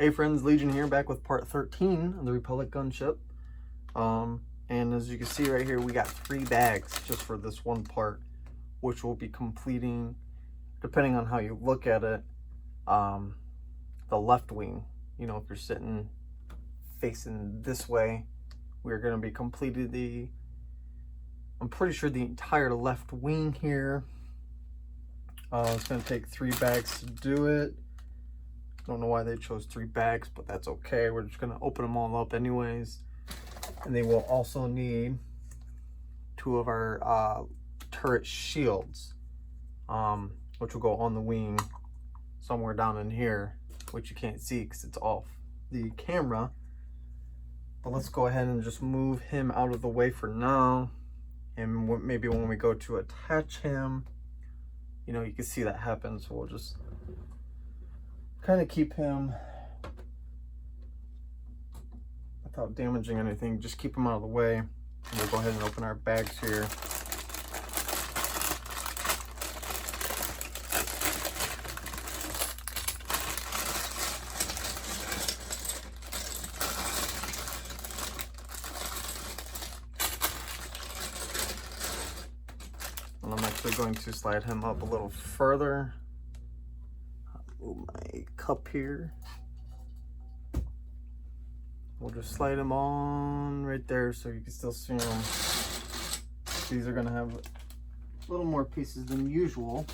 Hey friends, Legion here, back with part 13 of the Republic gunship. And as you can see right here, we got 3 bags just for this one part, which we'll be completing, depending on how you look at it, the left wing. You know, if you're sitting facing this way, we're going to be completed I'm pretty sure the entire left wing here. It's going to take 3 bags to do it. Don't know why they chose 3 bags, but that's okay. We're just going to open them all up anyways. And they will also need 2 of our turret shields, which will go on the wing somewhere down in here, which you can't see because it's off the camera. But let's go ahead and just move him out of the way for now. And maybe when we go to attach him, you know, you can see that happen. So we'll just kind of keep him without damaging anything. Just keep him out of the way. And we'll go ahead and open our bags here. And I'm actually going to slide him up a little further. Move my cup here. We'll just slide them on right there so you can still see them. These are gonna have a little more pieces than usual.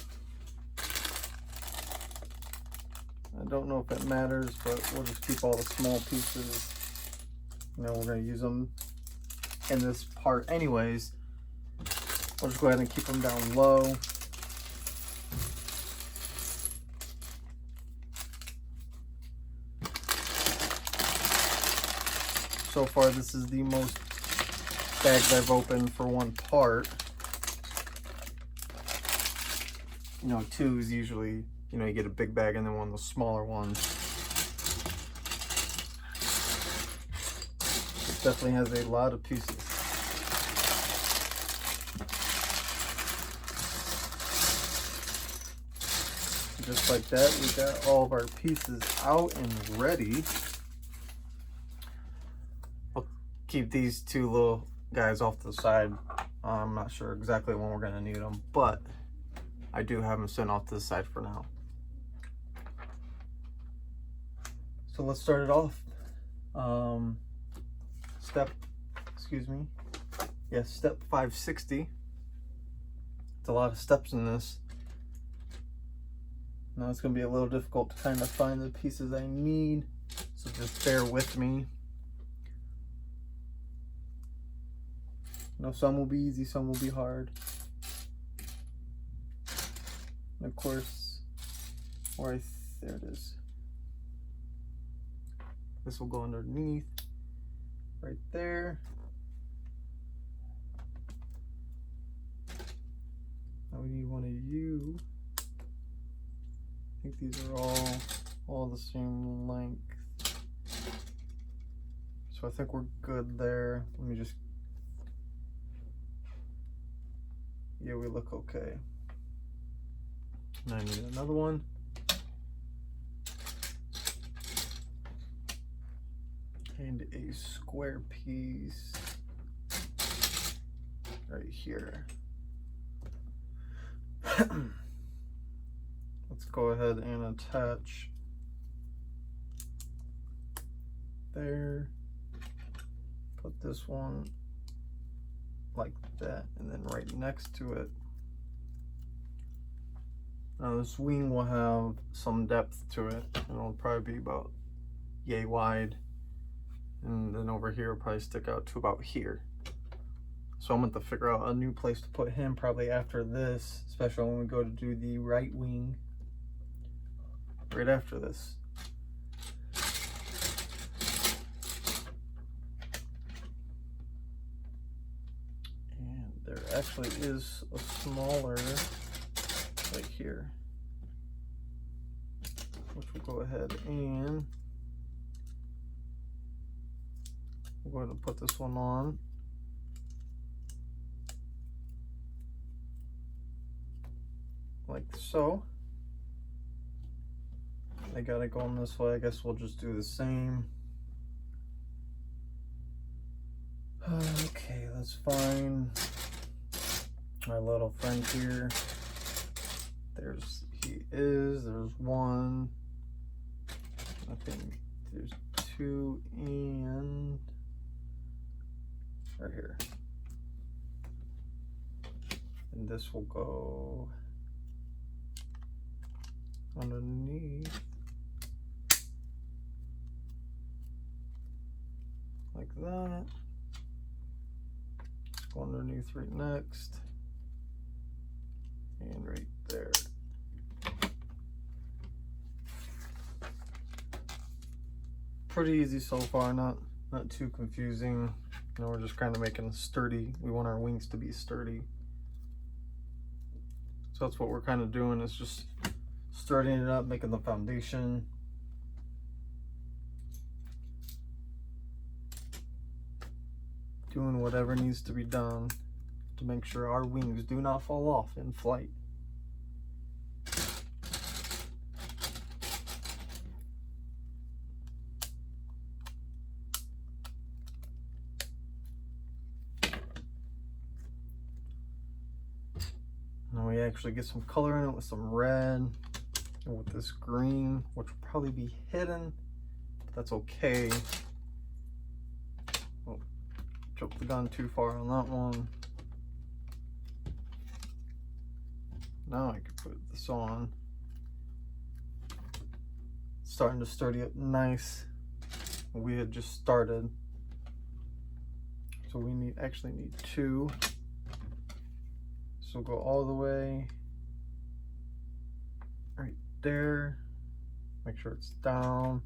I don't know if it matters, but we'll just keep all the small pieces. You know, we're gonna use them in this part anyways. We'll just go ahead and keep them down low. So far, this is the most bags I've opened for one part. You know, 2 is usually, you know, you get a big bag and then one of the smaller ones. It definitely has a lot of pieces. Just like that, we got all of our pieces out and ready. Keep these 2 little guys off to the side. I'm not sure exactly when we're gonna need them, but I do have them sent off to the side for now. So let's start it off. Step 560. It's a lot of steps in this. Now it's gonna be a little difficult to kind of find the pieces I need, so just bear with me. You know, some will be easy, some will be hard. And of course, there it is. This will go underneath, right there. Now we need one of you. I think these are all the same length. So I think we're good there. Let me just, yeah, we look okay. Now I need another one. And a square piece right here. Let's go ahead and attach there. Put this one like that, and then right next to it. Now this wing will have some depth to it. It'll probably be about yay wide, and then over here will probably stick out to about here. So I'm going to figure out a new place to put him probably after this, especially when we go to do the right wing right after this. There actually is a smaller right here, which we'll go ahead and we're going to put this one on. Like so. They got it going this way. I guess we'll just do the same. Okay, that's fine. My little friend here. He is. There's one. I think there's two, and right here. And this will go underneath like that. Let's go underneath right next, and right there. Pretty easy so far, not too confusing. You know, we're just kind of making it sturdy. We want our wings to be sturdy. So that's what we're kind of doing, is just starting it up, making the foundation. Doing whatever needs to be done to make sure our wings do not fall off in flight. Now we actually get some color in it with some red and with this green, which will probably be hidden, but that's okay. Oh, jumped the gun too far on that one. Now I can put this on. It's starting to sturdy up nice. We had just started, so we actually need two. So go all the way right there. Make sure it's down.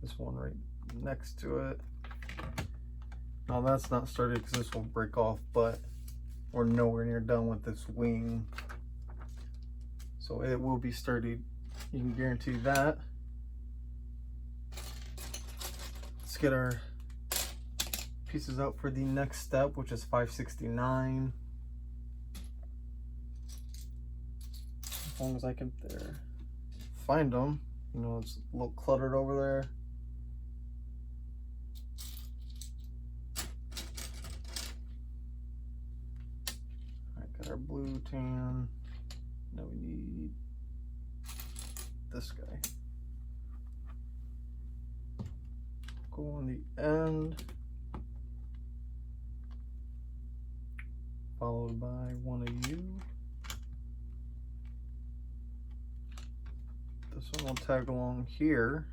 This one right next to it. Now that's not sturdy because this will break off, but we're nowhere near done with this wing. So it will be sturdy. You can guarantee that. Let's get our pieces out for the next step, which is 569. As long as I can find them. You know, it's a little cluttered over there. Alright, got our blue, tan. Now we need this guy. Go on the end, followed by one of you. This one will tag along here,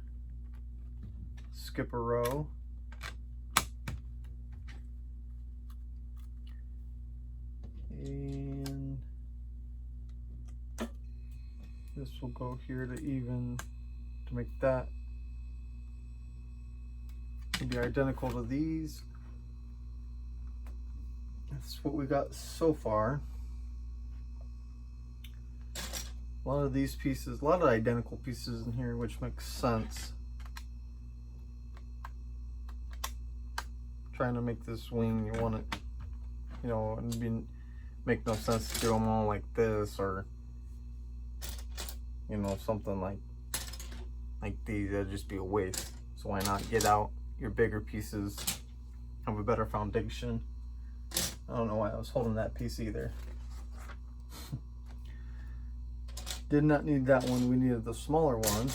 skip a row. And this will go here to even, to make that be identical to these. That's what we got so far. A lot of these pieces, a lot of identical pieces in here, which makes sense. Trying to make this wing, you want it, you know, make no sense to do them all like this, or you know, something like these. That'd just be a waste. So why not get out your bigger pieces, have a better foundation. I don't know why I was holding that piece either. Did not need that one. We needed the smaller one.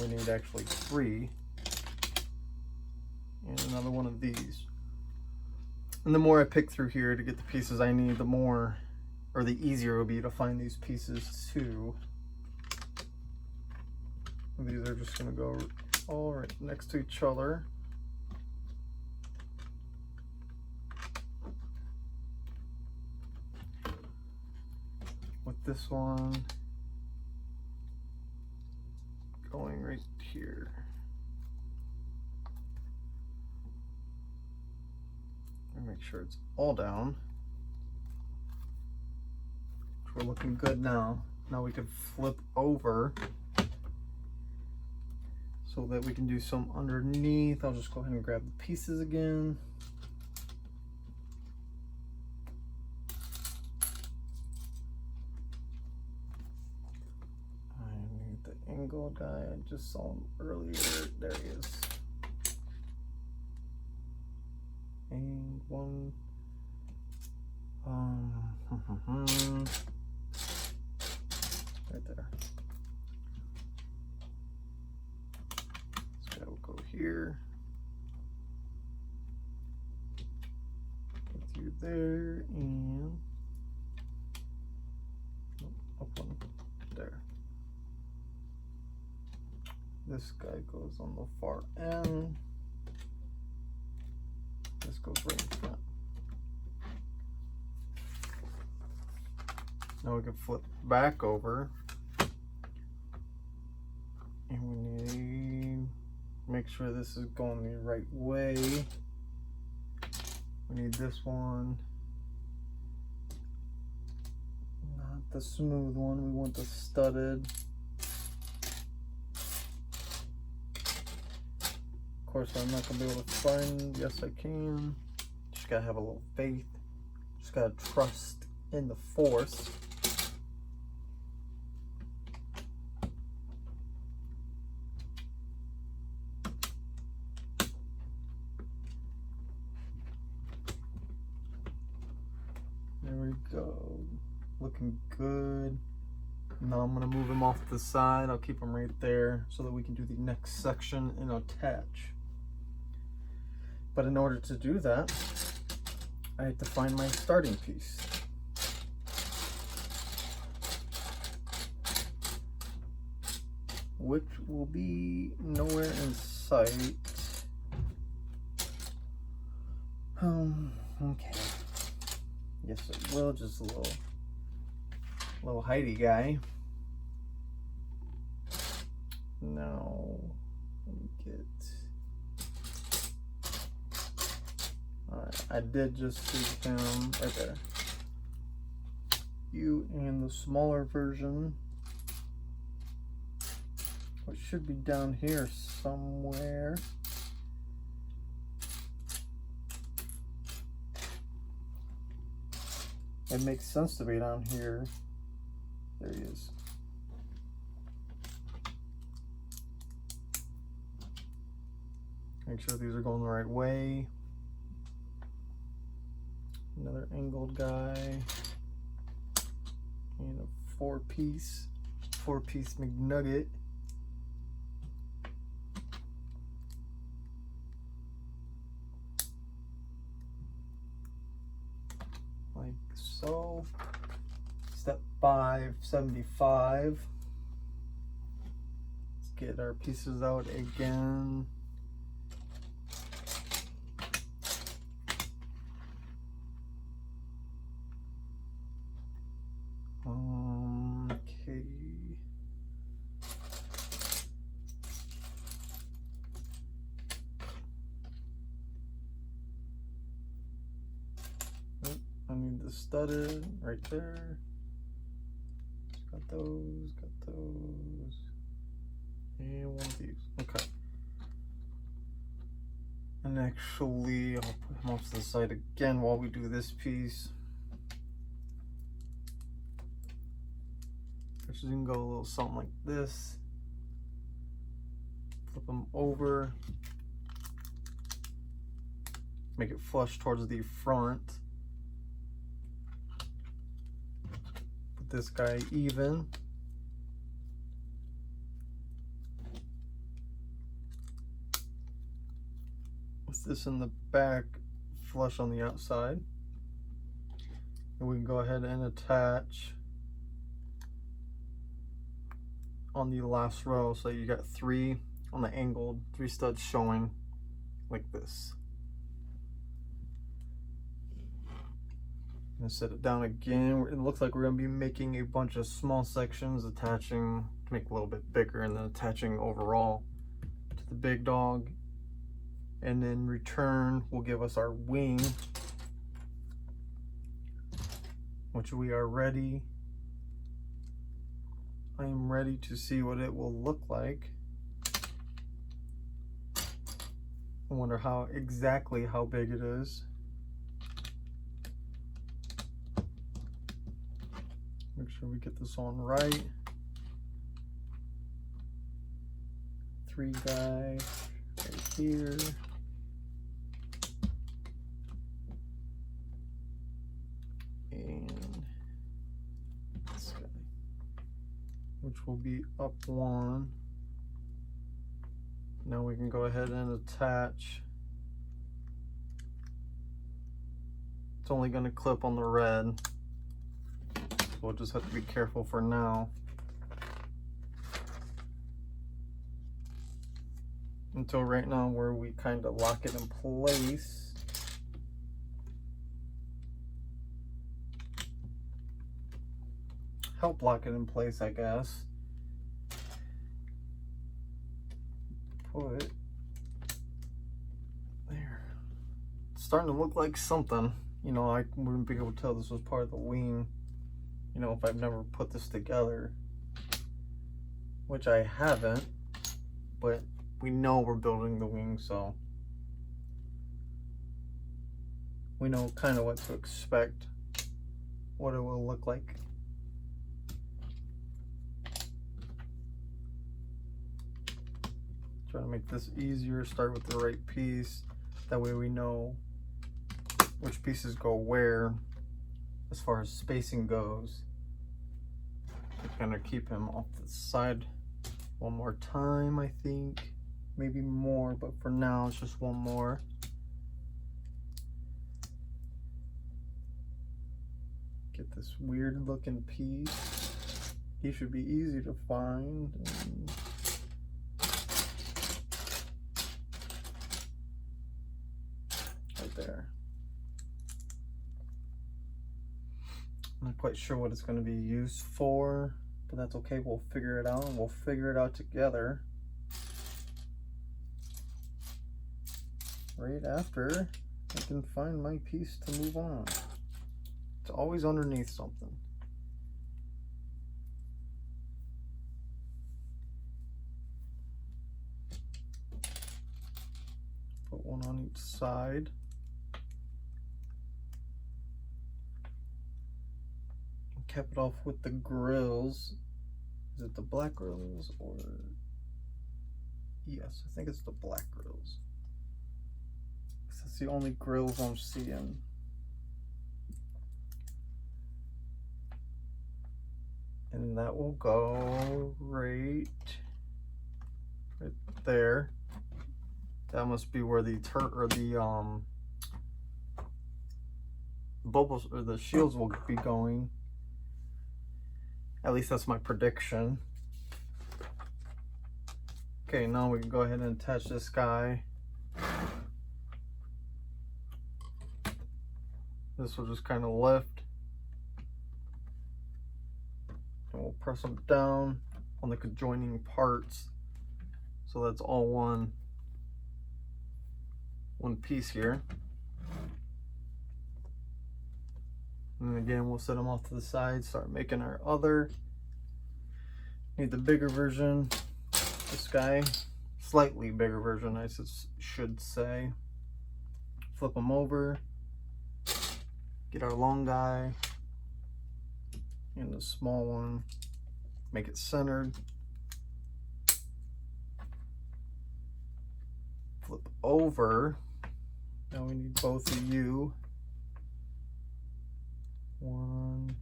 We need actually 3. And another one of these. And the more I pick through here to get the pieces I need, the more, or the easier it will be to find these pieces too. These are just going to go all right next to each other. With this one going right here. And make sure it's all down. We're looking good now. Now we can flip over so that we can do some underneath. I'll just go ahead and grab the pieces again. I need the angle guy just saw him earlier. There he is. And one. Right there. This guy will go here. Go through there and up one there. This guy goes on the far end. This goes right in front. Now we can flip back over, and we need to make sure this is going the right way. We need this one, not the smooth one. We want the studded. Of course, I'm not gonna be able to find. Yes, I can. Just gotta have a little faith. Just gotta trust in the force. There we go. Looking good. Now I'm going to move him off to the side. I'll keep him right there so that we can do the next section and attach. But in order to do that, I have to find my starting piece. Which will be nowhere in sight. Okay. Yes, it will. Just a little Heidi guy. Now, let me get. Alright, I did just see him right there. You and the smaller version, which should be down here somewhere. It makes sense to be down here. There he is. Make sure these are going the right way. Another angled guy. And a four-piece McNugget. Like so. Step 575. Let's get our pieces out again. Okay. I need the studded right there. Got those, and one of these. Okay. And actually, I'll put him off to the side again while we do this piece. Actually, you can go a little something like this. Flip them over. Make it flush towards the front. Put this guy even. With this in the back, flush on the outside. And we can go ahead and attach on the last row, so you got 3 on the angled, 3 studs showing like this. I'm gonna set it down again. It looks like we're gonna be making a bunch of small sections, attaching to make it a little bit bigger, and then attaching overall to the big dog. And then return will give us our wing, which we are ready. I am ready to see what it will look like. I wonder exactly how big it is. Make sure we get this on right. tree guy right here. And this guy, which will be up one. Now we can go ahead and attach. It's only going to clip on the red. We'll just have to be careful for now. Until right now where we kind of lock it in place. Help lock it in place, I guess. Put there. It's starting to look like something. You know, I wouldn't be able to tell this was part of the wing, you know, if I've never put this together, which I haven't, but we know we're building the wing, so we know kind of what to expect, what it will look like. Try to make this easier, start with the right piece, that way we know which pieces go where as far as spacing goes. I'm gonna keep him off the side one more time, I think. Maybe more, but for now it's just one more. Get this weird looking piece. He should be easy to find. And right there. I'm not quite sure what it's going to be used for, but that's okay. We'll figure it out, and we'll figure it out together right after I can find my piece to move on. It's always underneath something. Put one on each side. Kept it off with the grills. Is it the black grills or? Yes, I think it's the black grills. That's the only grills I'm seeing. And that will go right there. That must be where the bubbles or the shields will be going. At least that's my prediction. Okay, now we can go ahead and attach this guy. This will just kind of lift. And we'll press them down on the conjoining parts. So that's all one piece here. And again, we'll set them off to the side, start making our other. Need the bigger version. This guy, slightly bigger version, I should say. Flip them over. Get our long guy and the small one. Make it centered. Flip over. Now we need both of you. One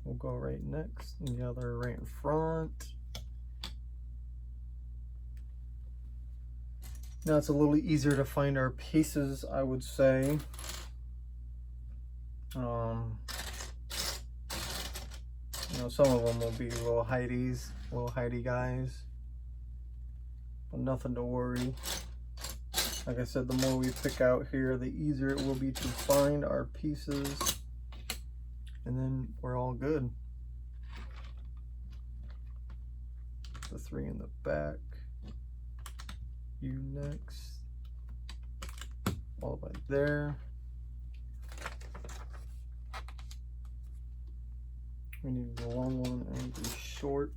will go right next and the other right in front. Now it's a little easier to find our pieces, I would say. You know, some of them will be little hidey guys, but nothing to worry. Like I said, the more we pick out here, the easier it will be to find our pieces. And then we're all good. The three in the back. You next. All right there. We need the long one and the short.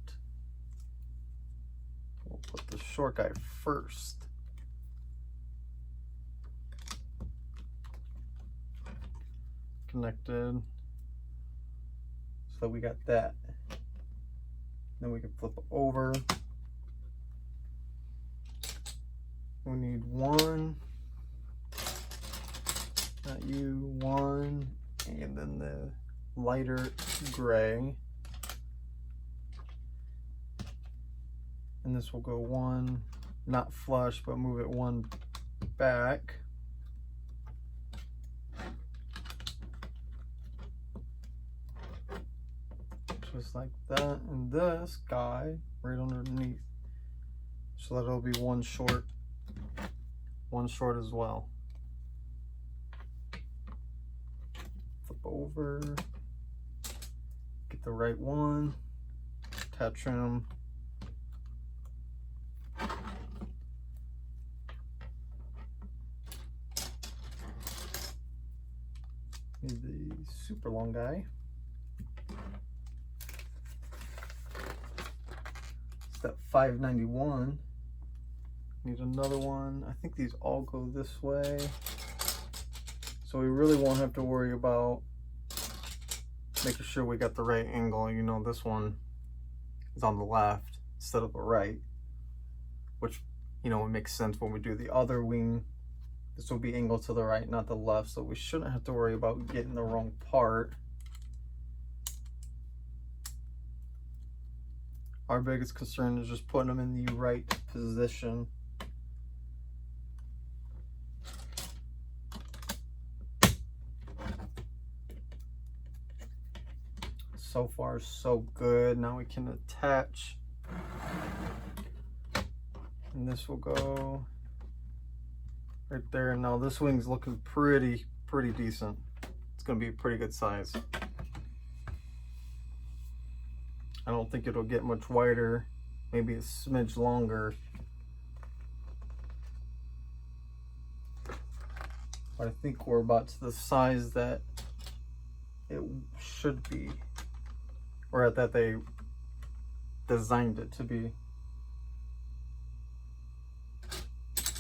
We'll put the short guy first. Connected. So we got that. Then we can flip over. We need one, not you, one, and then the lighter gray. And this will go one, not flush, but move it one back. Just like that, and this guy right underneath, so that it'll be one short as well. Flip over, get the right one, attach him. Need the super long guy. Step 591. Need another one. I think these all go this way. So we really won't have to worry about making sure we got the right angle. You know, this one is on the left instead of the right, which, you know, it makes sense when we do the other wing. This will be angled to the right, not the left, so we shouldn't have to worry about getting the wrong part. Our biggest concern is just putting them in the right position. So far, so good. Now we can attach. And this will go right there. Now this wing's looking pretty decent. It's gonna be a pretty good size. I don't think it'll get much wider, maybe a smidge longer. But I think we're about to the size that it should be, or that they designed it to be.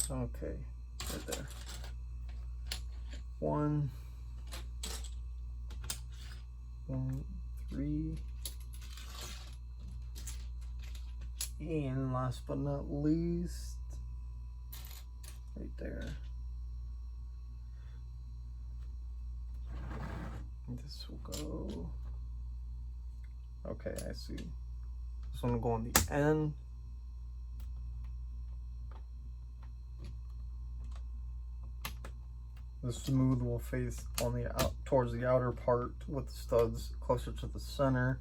Okay, right there. 1, 3. And last but not least, right there. This will go. Okay, I see. This one will go on the end. The smooth will face on the towards the outer part with the studs closer to the center.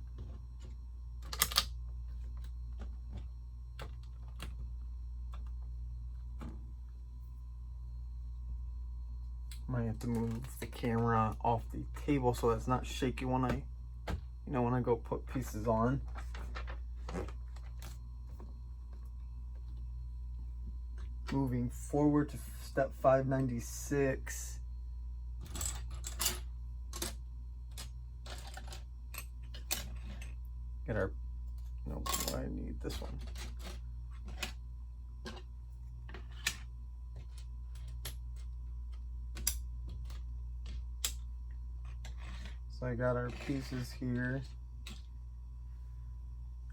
Might have to move the camera off the table so that's not shaky when I, when I go put pieces on. Moving forward to step 596. Get our, no, I need this one. So I got our pieces here.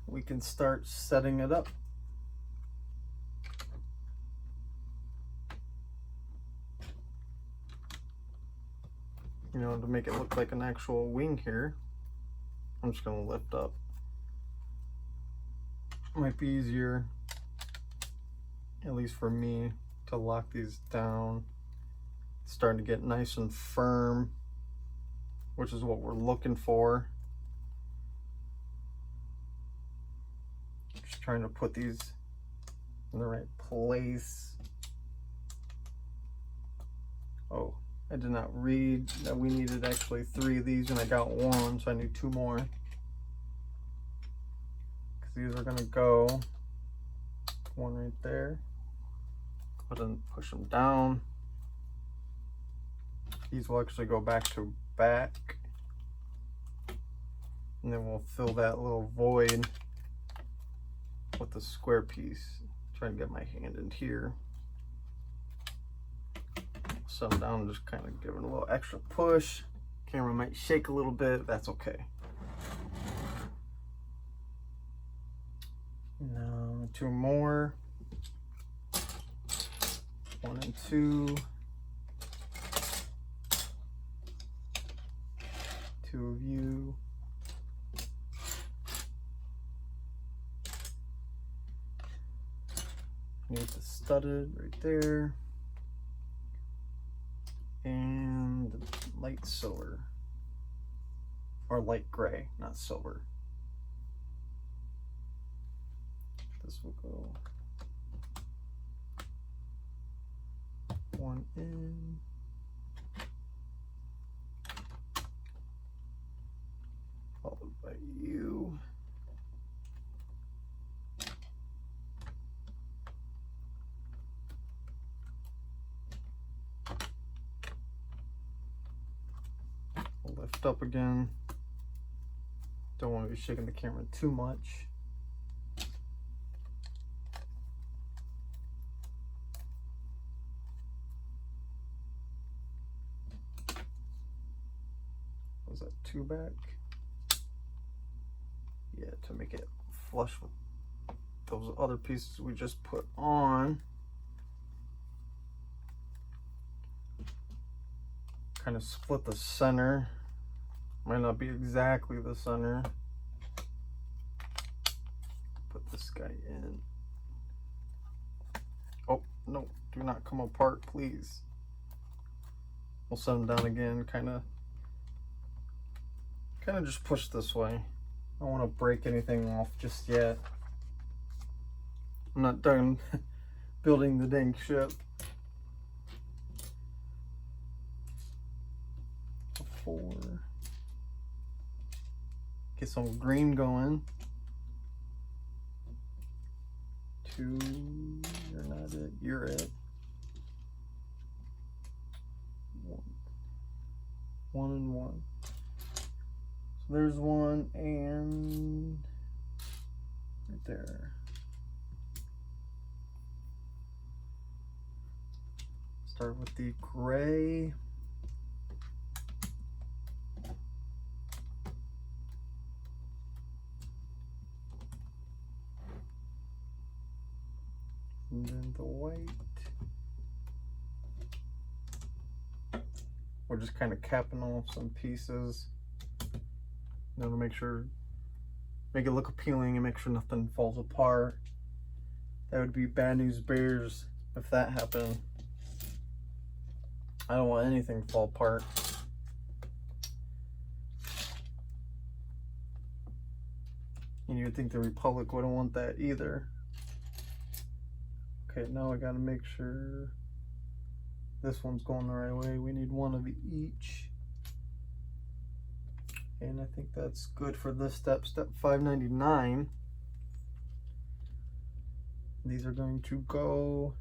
We can start setting it up. To make it look like an actual wing here, I'm just gonna lift up. Might be easier, at least for me, to lock these down. It's starting to get nice and firm, which is what we're looking for. Just trying to put these in the right place. Oh, I did not read that we needed actually 3 of these, and I got 1, so I need 2 more. Because these are gonna go, 1 right there. Go ahead and push them down. These will actually go back to back. And then we'll fill that little void with the square piece. Try and get my hand in here. Set them down, just kind of give it a little extra push. Camera might shake a little bit, that's okay. Now 2 more. 1 and 2. 2 of you. Need the studded right there. And light silver. Or light gray, not silver. This will go 1 in. Followed by you. I'll lift up again. Don't want to be shaking the camera too much. Was that 2 back? Yeah, to make it flush with those other pieces we just put on. Kind of split the center. Might not be exactly the center. Put this guy in. Oh, no, do not come apart, please. We'll set them down again, kind of just push this way. I don't want to break anything off just yet. I'm not done building the dang ship. 4. Get some green going. 2, you're not it, you're it. 1 and 1. So there's 1 and right there. Start with the gray. And then the white. We're just kind of capping off some pieces. Now to make it look appealing and make sure nothing falls apart. That would be bad news bears if that happened. I don't want anything to fall apart. And you'd think the Republic wouldn't want that either. Okay, now I gotta make sure this one's going the right way. We need 1 of each. And I think that's good for this step. Step 599. These are going to go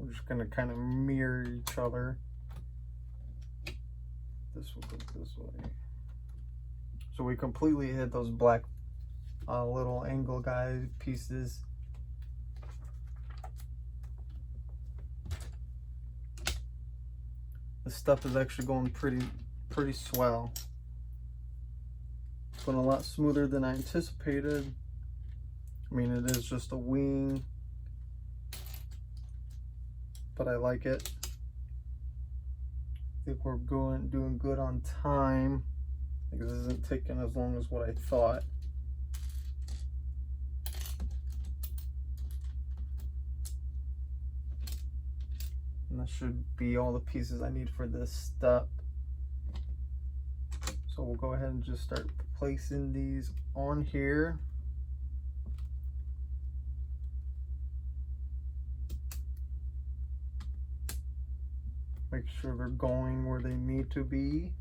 we're just going to kind of mirror each other. This will go this way. So we completely hid those black little angle guide pieces. This stuff is actually going pretty swell. It's going a lot smoother than I anticipated. I mean, it is just a wing, but I like it. I think we're doing good on time. I think this isn't taking as long as what I thought. And that should be all the pieces I need for this step. So we'll go ahead and just start placing these on here. Make sure they're going where they need to be.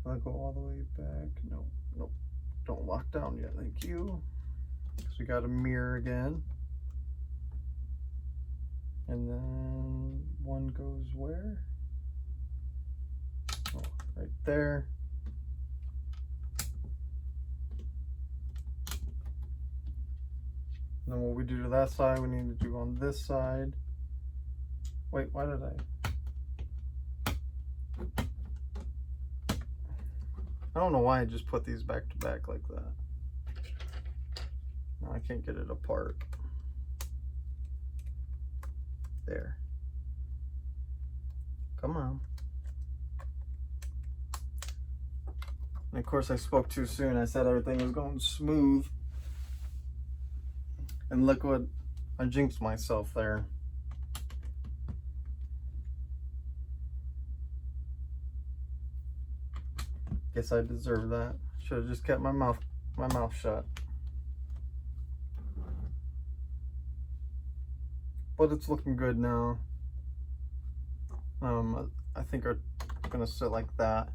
I'll go all the way back. No, nope. Don't lock down yet. Thank you. So we got a mirror again. And then 1 goes where? Oh, right there. And then what we do to that side, we need to do on this side. Wait, why did I don't know why I just put these back to back like that. No, I can't get it apart. There. Come on. And of course I spoke too soon. I said everything was going smooth. And look what, I jinxed myself there. Guess I deserve that. Should have just kept my mouth shut. But it's looking good now. I think I'm gonna sit like that.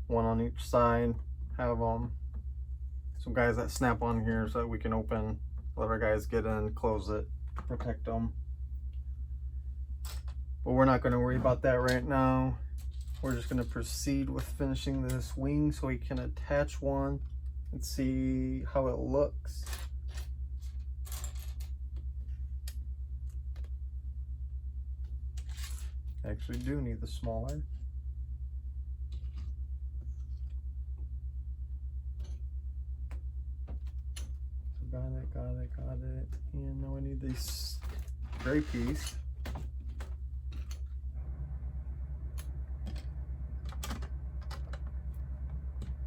One on each side. Have some guys that snap on here so that we can open, let our guys get in, close it, protect them. But we're not gonna worry about that right now. We're just gonna proceed with finishing this wing so we can attach one and see how it looks. I actually do need the smaller. Got it. And now I need this gray piece.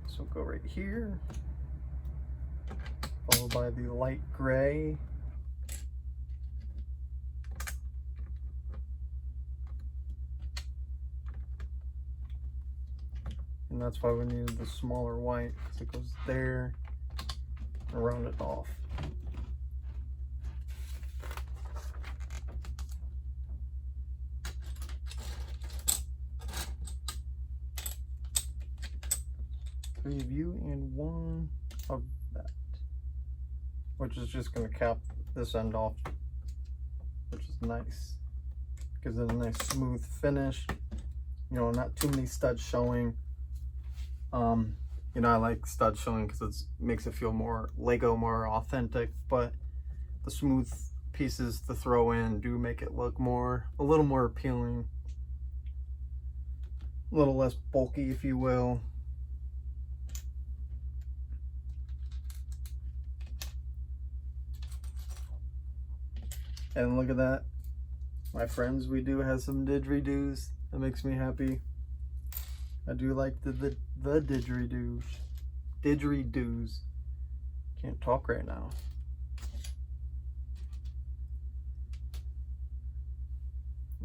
So go right here, followed by the light gray. And that's why we needed the smaller white, because it goes there and round it off. Three of you and one of that, which is just going to cap this end off, which is nice. Gives it a nice smooth finish. You know, not too many studs showing. You know, I like studs showing because it makes it feel more Lego, more authentic, but the smooth pieces to throw in do make it look a little more appealing, a little less bulky, if you will. And look at that, my friends, we do have some didgeridoos. That makes me happy. I do like the didgeridoos. Didgeridoos. Can't talk right now.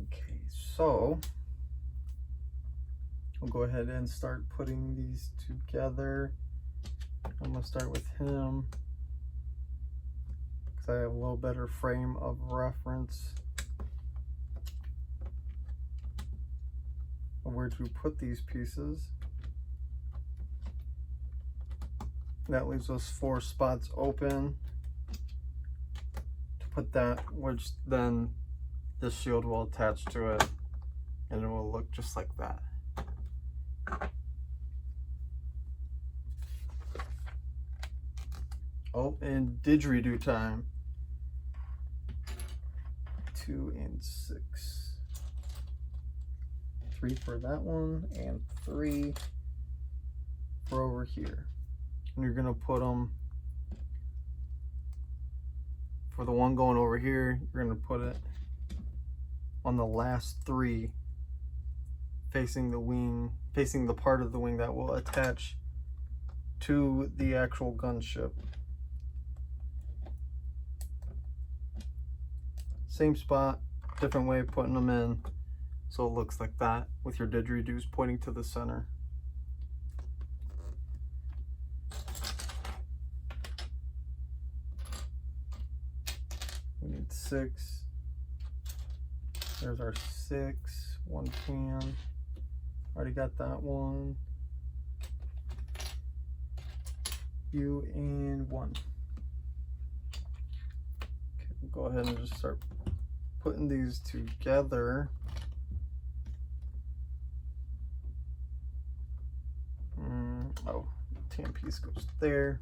Okay, so we'll go ahead and start putting these together. I'm gonna start with him because I have a little better frame of reference of where to put these pieces. That leaves us 4 spots open to put that, which then this shield will attach to it and it will look just like that. Oh, and didgeridoo time. 2 and 6. 3 for that one and 3 for over here. And you're gonna put them, for the one going over here, you're gonna put it on the last 3 facing the wing, facing the part of the wing that will attach to the actual gunship. Same spot, different way of putting them in, so it looks like that with your didgeridoos pointing to the center. We need 6. There's our 6. 1 can. Already got that one. You and 1. Okay, we'll go ahead and just start putting these together. Oh, tan piece goes there.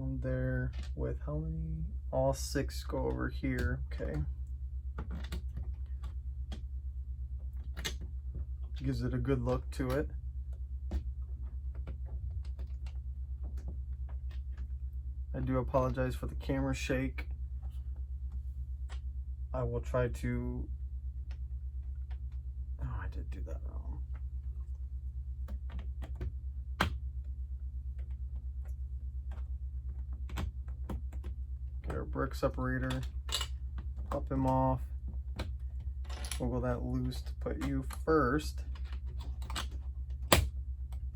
one there with how many? All 6 go over here. Okay. Gives it a good look to it. I do apologize for the camera shake. I will try to... Oh, I did do that wrong. Get our brick separator, pop him off, wiggle that loose to put you first,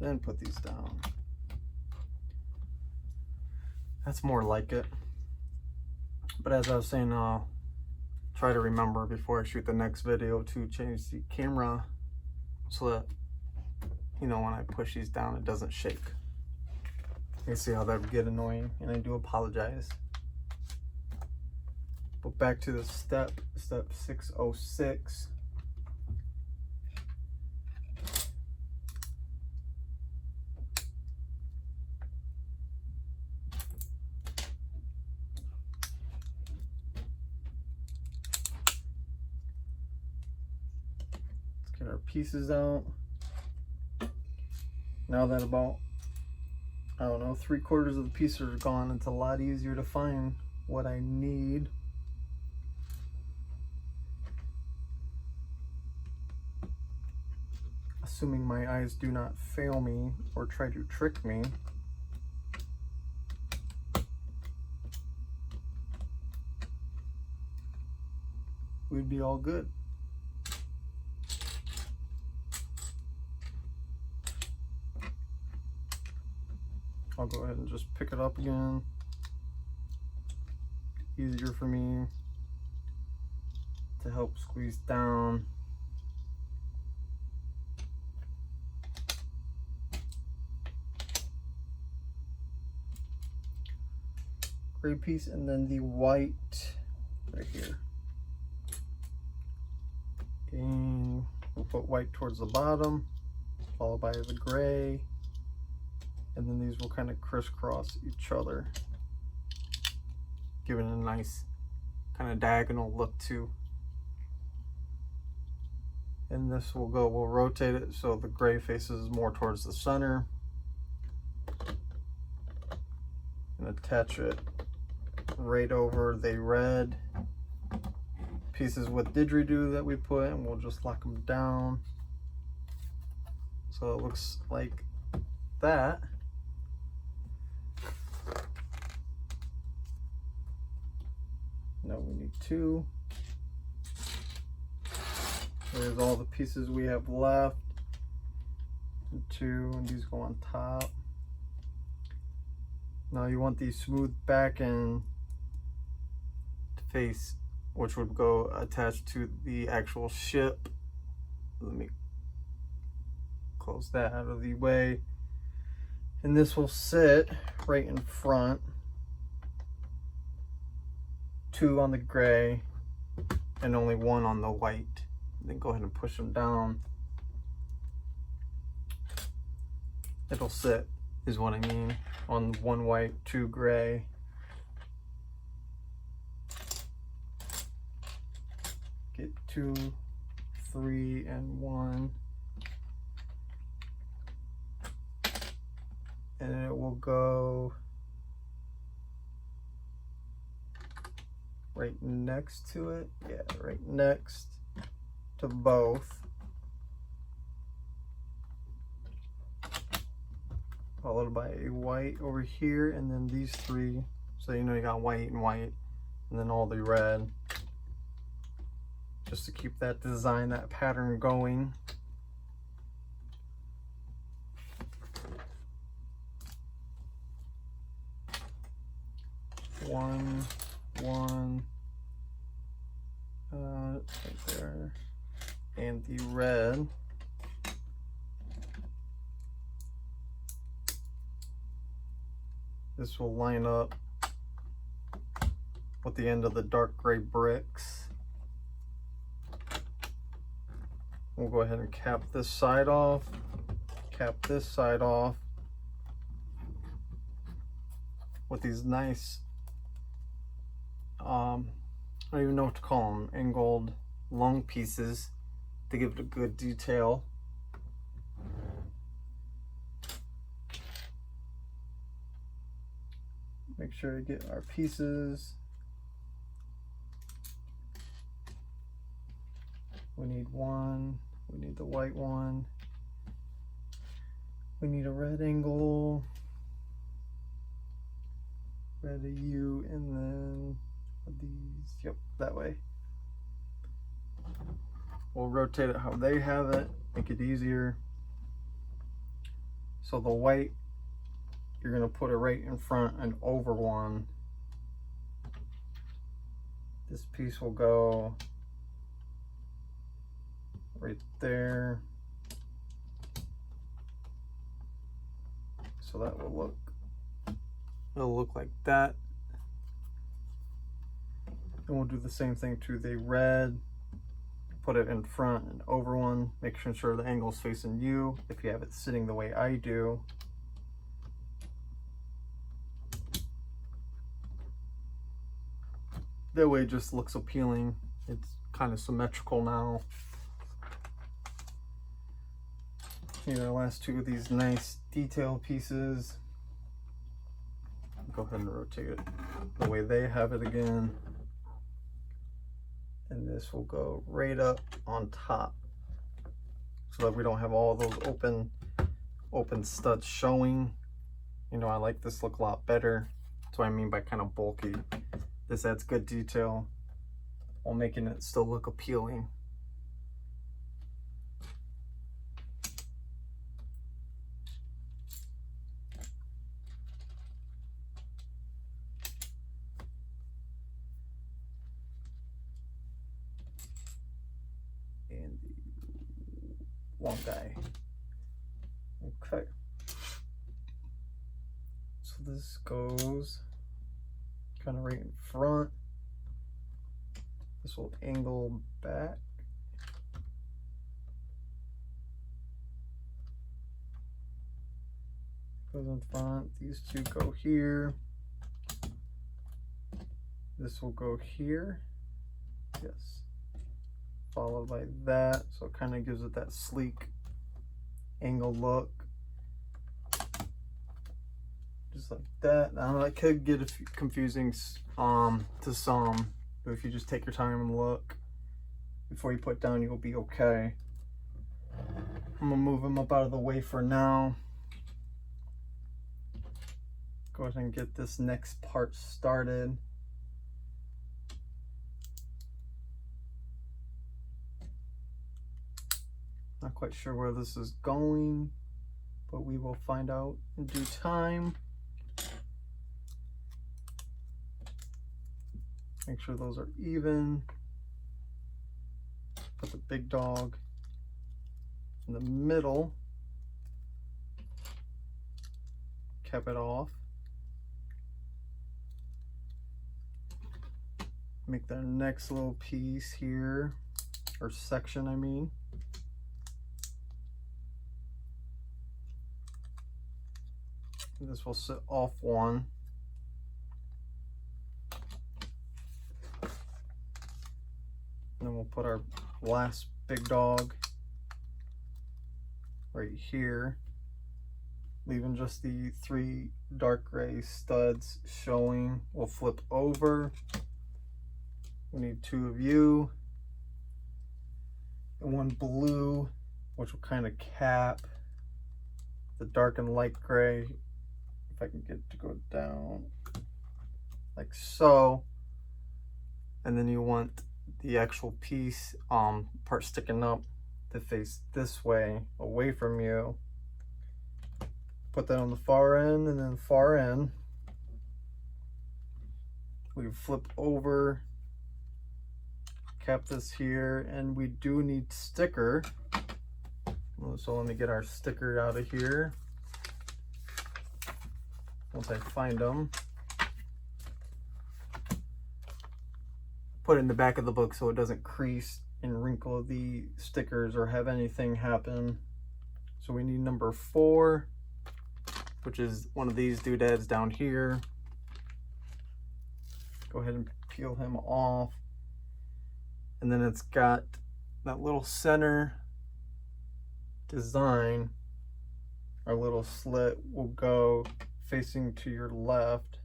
then put these down. That's more like it. But as I was saying, try to remember before I shoot the next video to change the camera so that, you know, when I push these down, it doesn't shake. You see how that would get annoying, and I do apologize. But back to the step 606. Get our pieces out. Now that about, I don't know, 3/4 of the pieces are gone, it's a lot easier to find what I need. Assuming my eyes do not fail me or try to trick me. We'd be all good. I'll go ahead and just pick it up again. Easier for me to help squeeze down. Gray piece and then the white right here. And we'll put white towards the bottom, followed by the gray. And then these will kind of crisscross each other, giving a nice kind of diagonal look too. And this will go, we'll rotate it so the gray faces more towards the center. And attach it right over the red pieces with didgeridoo that we put, and we'll just lock them down. So it looks like that. No, we need 2. There's all the pieces we have left. 2, and these go on top. Now you want the smooth back end face, which would go attached to the actual ship. Let me close that out of the way. And this will sit right in front. 2 on the gray and only 1 on the white. And then go ahead and push them down. It'll sit, is what I mean, on 1 white, 2 gray. Get 2, 3, and 1. And it will go right next to it. Yeah, right next to both. Followed by a white over here, and then these 3. So you know you got white and white, and then all the red. Just to keep that design, that pattern going. One, right there, and the red. This will line up with the end of the dark gray bricks. We'll go ahead and cap this side off, cap this side off. with these nice, I don't even know what to call them, angled long pieces to give it a good detail. Make sure to get our pieces. We need one, we need the white one. We need a red angle, red a U, and then these, yep, that way. We'll rotate it how they have it, make it easier. So the white, you're gonna put it right in front and over one. This piece will go right there. So that will look, it'll look like that. And we'll do the same thing to the red. Put it in front and over one, make sure the angle's facing you if you have it sitting the way I do. That way it just looks appealing. It's kind of symmetrical now. Here are the last two of these nice detail pieces. Go ahead and rotate it the way they have it again. And this will go right up on top so that we don't have all those open studs showing. You know, I like this look a lot better. That's what I mean by kind of bulky. This adds good detail while making it still look appealing. And the long guy. Okay. So this goes kind of right in front. This will angle back. Goes in front. These two go here. This will go here. Yes. Followed by that. So it kind of gives it that sleek angle look. Just like that. I know that could get confusing to some, but if you just take your time and look before you put down, you'll be okay. I'm gonna move them up out of the way for now. Go ahead and get this next part started. Not quite sure where this is going, but we will find out in due time. Make sure those are even. Put the big dog in the middle. Cap it off. Make the next little piece here, or section, I mean. And this will sit off one. And then we'll put our last big dog right here, leaving just the 3 dark gray studs showing. We'll flip over. We need 2 of you and 1 blue, which will kind of cap the dark and light gray. If I can get it to go down like so. And then you want the actual piece part sticking up to face this way, away from you. Put that on the far end, and then far end we flip over, cap this here, and we do need sticker. So let me get our sticker out of here once I find them. Put it in the back of the book so it doesn't crease and wrinkle the stickers or have anything happen. So we need number 4, which is one of these doodads down here. go ahead and peel him off. And then it's got that little center design. Our little slit will go facing to your left.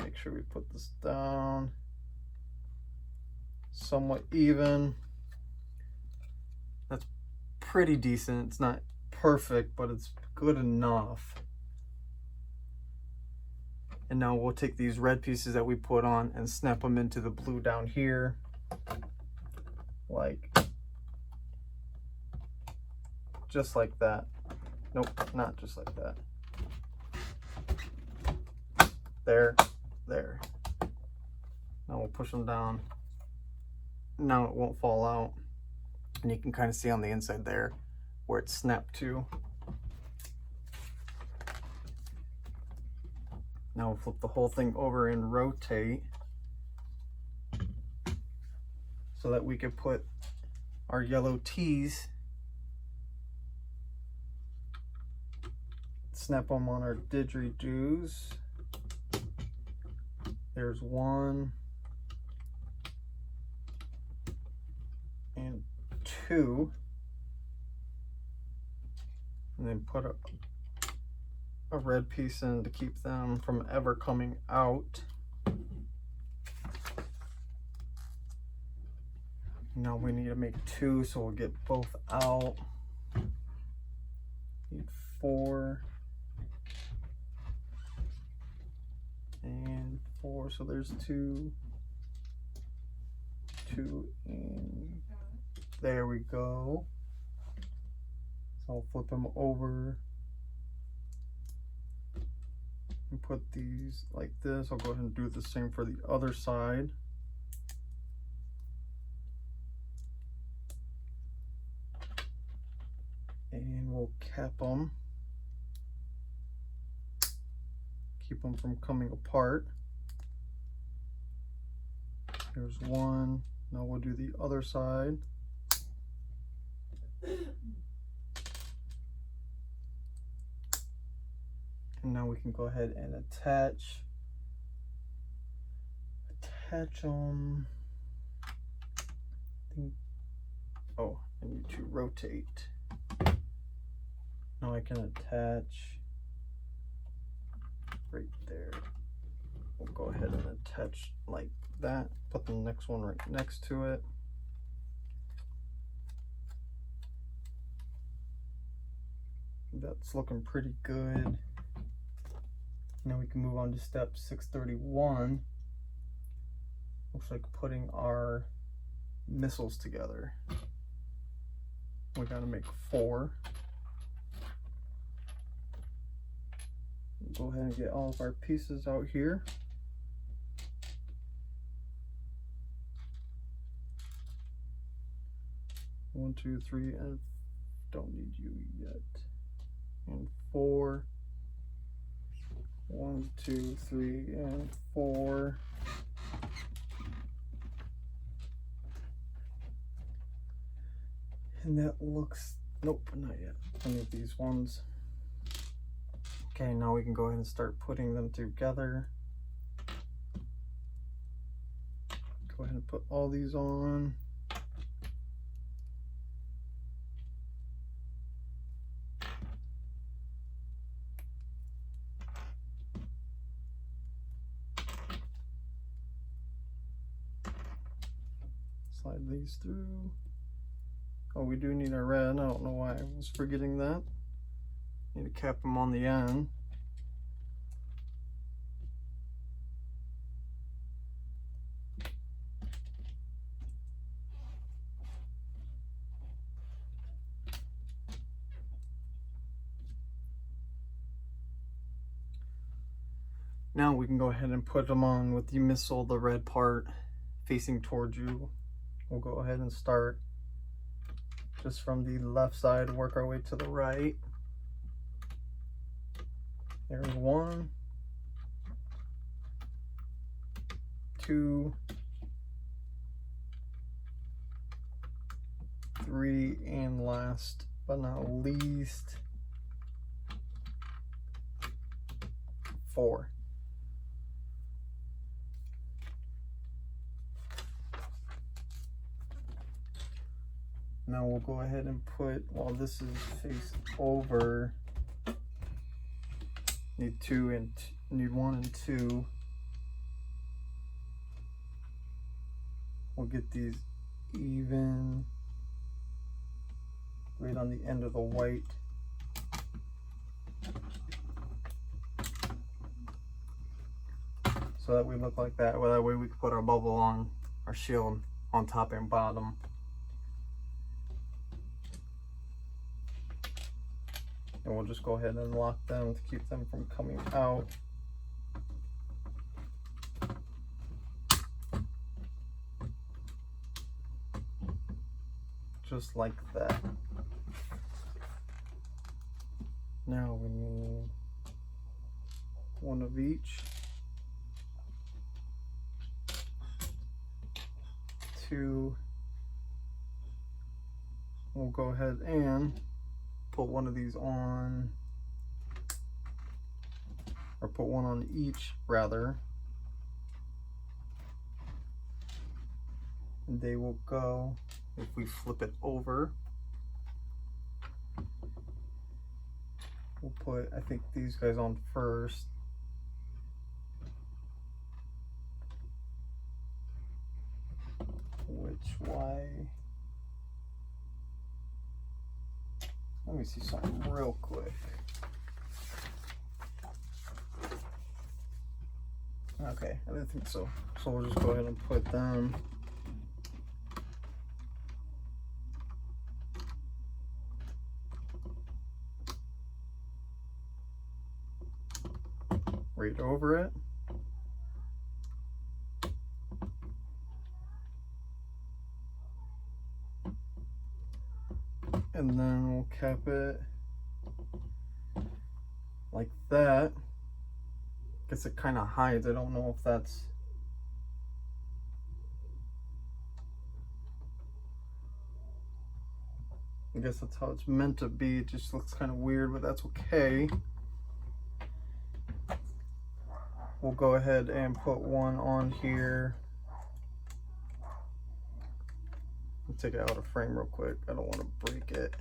Make sure we put this down somewhat even. That's pretty decent. It's not perfect, but it's good enough. And now we'll take these red pieces that we put on and snap them into the blue down here, like just like that. Nope, not just like that. There, there. Now we'll push them down. Now it won't fall out. And you can kind of see on the inside there where it's snapped to. Now we'll flip the whole thing over and rotate so that we could put our yellow tees, snap them on our didgeridoos. There's one and two, and then put a red piece in to keep them from ever coming out. Now we need to make two, so we'll get both out. Need 4 and 4, so there's 2, and there we go. So I'll flip them over and put these like this. I'll go ahead and do the same for the other side. And we'll cap them. Keep them from coming apart. There's one. Now we'll do the other side. And now we can go ahead and attach them. Oh, I need to rotate. Now I can attach right there. We'll go ahead and attach like that. Put the next one right next to it. That's looking pretty good. Now we can move on to step 631. Looks like putting our missiles together. We gotta make 4. Go ahead and get all of our pieces out here. One, 2, 3, and don't need you yet. And 4. 1, 2, 3, and 4. And that looks, nope, not yet. I need these ones. Okay, now we can go ahead and start putting them together. Go ahead and put all these on. Slide these through. Oh, we do need our red. I don't know why I was forgetting that. Need to cap them on the end. Now we can go ahead and put them on with the missile, the red part facing towards you. We'll go ahead and start just from the left side, work our way to the right. There's 1, 2, 3, and last but not least, 4. now we'll go ahead and put, while this is faced over, need one and two. We'll get these even right on the end of the white. So that we look like that. Well, that way we can put our bubble on, our shield on top and bottom. And we'll just go ahead and lock them to keep them from coming out. Just like that. Now we need one of each. Two. We'll go ahead and put one of these on, or put one on each rather, and they will go, if we flip it over, we'll put, I think, these guys on first. Let me see something real quick. Okay, I didn't think so. So we'll just go ahead and put them right over it. And then we'll cap it like that. Guess it kind of hides. I don't know if that's, I guess that's how it's meant to be. It just looks kind of weird, but that's okay. We'll go ahead and put one on here. I'll take it out of frame real quick. I don't want to break it.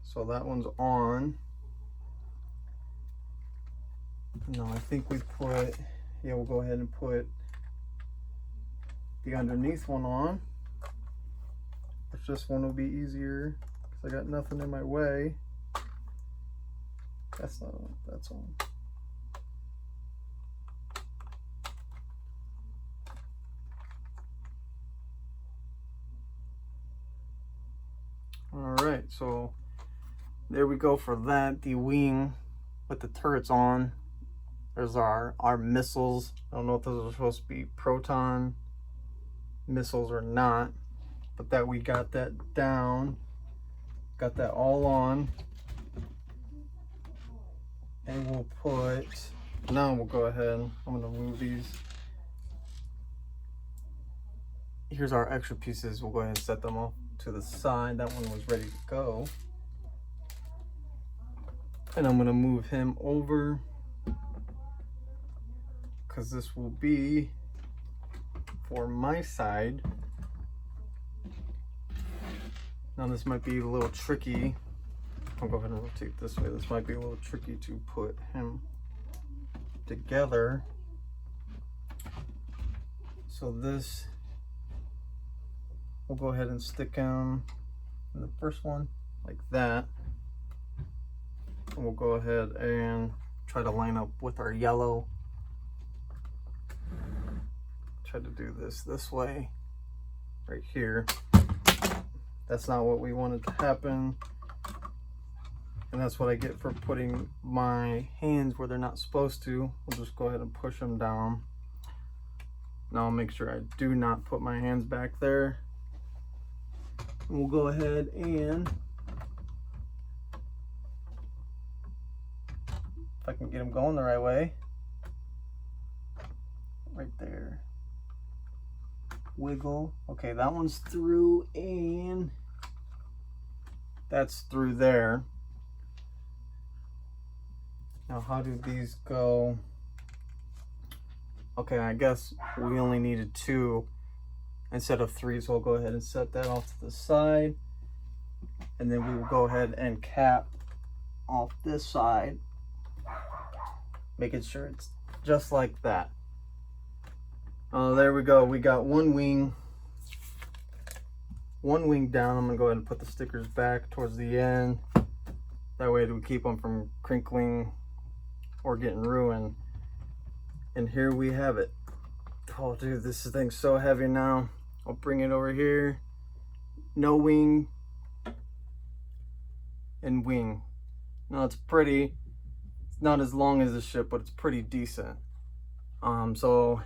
So that one's on. No, I think we put, yeah, we'll go ahead and put the underneath one on. Which this one will be easier because I got nothing in my way. That's not on, that's on. All right, so there we go for that. The wing with the turrets on. There's our missiles. I don't know if those are supposed to be proton missiles or not, but that we got that down. Got that all on. And we'll put, now we'll go ahead, I'm gonna move these. Here's our extra pieces. We'll go ahead and set them off to the side. That one was ready to go. And I'm gonna move him over because this will be for my side. Now this might be a little tricky. I'll go ahead and rotate this way. This might be a little tricky to put him together. So this, we'll go ahead and stick him in the first one like that. And we'll go ahead and try to line up with our yellow. Try to do this way, right here. That's not what we wanted to happen. And that's what I get for putting my hands where they're not supposed to. We'll just go ahead and push them down. Now I'll make sure I do not put my hands back there. And we'll go ahead and, if I can get them going the right way, right there. Wiggle. Okay, that one's through and that's through there. Now, how do these go? Okay, I guess we only needed 2 instead of 3, so I'll go ahead and set that off to the side. And then we will go ahead and cap off this side, making sure it's just like that. There we go. We got one wing down. I'm gonna go ahead and put the stickers back towards the end. That way we keep them from crinkling or getting ruined. And here we have it. Oh dude, this thing's so heavy now. I'll bring it over here. No wing and wing. Now it's pretty. It's not as long as the ship, but it's pretty decent. So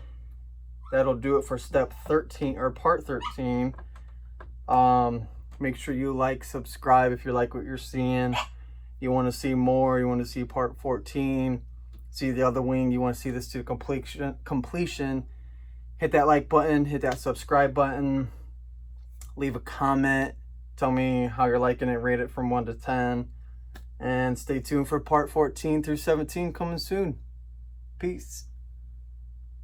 that'll do it for step 13 or part 13. Make sure you like, subscribe if you like what you're seeing. You want to see more, you want to see part 14, see the other wing, you want to see this to completion, hit that like button, hit that subscribe button, leave a comment, tell me how you're liking it, rate it from 1 to 10, and stay tuned for part 14 through 17 coming soon. Peace.